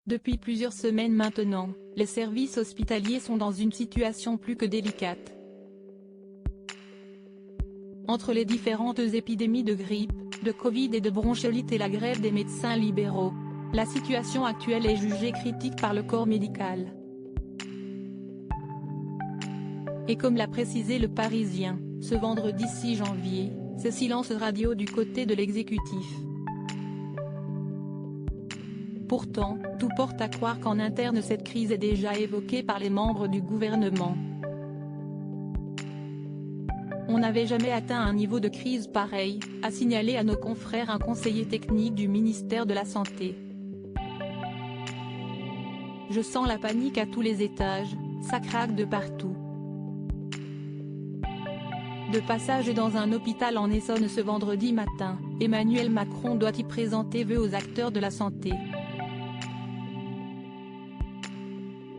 Depuis plusieurs semaines maintenant, les services hospitaliers sont dans une situation plus que délicate. Entre les différentes épidémies de grippe, de Covid et de bronchiolite et la grève des médecins libéraux, la situation actuelle est jugée critique par le corps médical. Et comme l'a précisé Le Parisien, ce vendredi 6 janvier, c'est silence radio du côté de l'exécutif. Pourtant, tout porte à croire qu'en interne cette crise est déjà évoquée par les membres du gouvernement. On n'avait jamais atteint un niveau de crise pareil, a signalé à nos confrères un conseiller technique du ministère de la Santé. Je sens la panique à tous les étages, ça craque de partout. De passage dans un hôpital en Essonne ce vendredi matin, Emmanuel Macron doit y présenter vœux aux acteurs de la santé.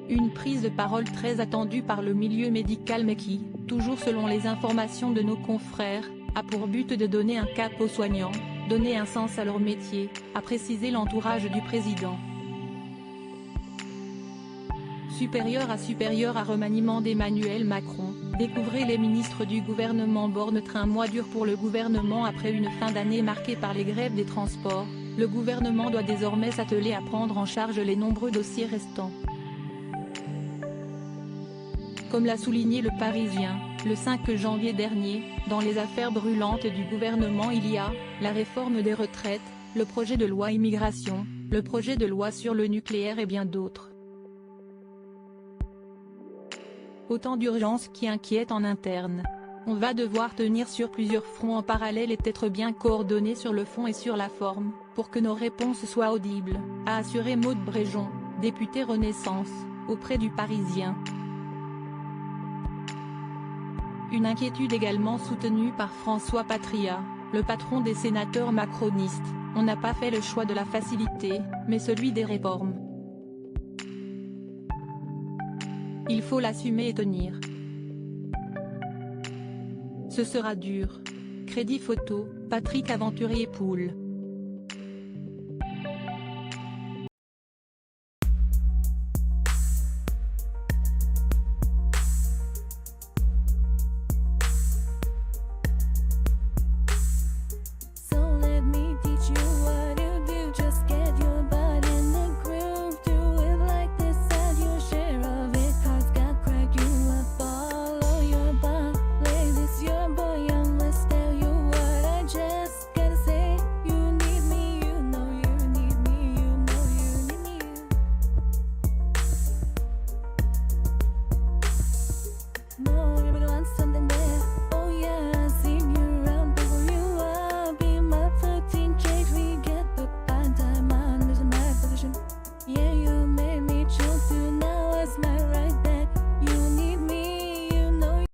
Une prise de parole très attendue par le milieu médical mais qui, toujours selon les informations de nos confrères, a pour but de donner un cap aux soignants, donner un sens à leur métier, a précisé l'entourage du président. Supérieur à remaniement d'Emmanuel Macron, découvrez les ministres du gouvernement Borne. Un mois dur pour le gouvernement après une fin d'année marquée par les grèves des transports, le gouvernement doit désormais s'atteler à prendre en charge les nombreux dossiers restants. Comme l'a souligné Le Parisien, le 5 janvier dernier, dans les affaires brûlantes du gouvernement il y a, la réforme des retraites, le projet de loi immigration, le projet de loi sur le nucléaire et bien d'autres. Autant d'urgences qui inquiètent en interne. On va devoir tenir sur plusieurs fronts en parallèle et être bien coordonnés sur le fond et sur la forme, pour que nos réponses soient audibles, a assuré Maude Bréjon, députée Renaissance, auprès du Parisien. Une inquiétude également soutenue par François Patriat, le patron des sénateurs macronistes. On n'a pas fait le choix de la facilité, mais celui des réformes. Il faut l'assumer et tenir. Ce sera dur. Crédit photo, Patrick Aventurier-Poul.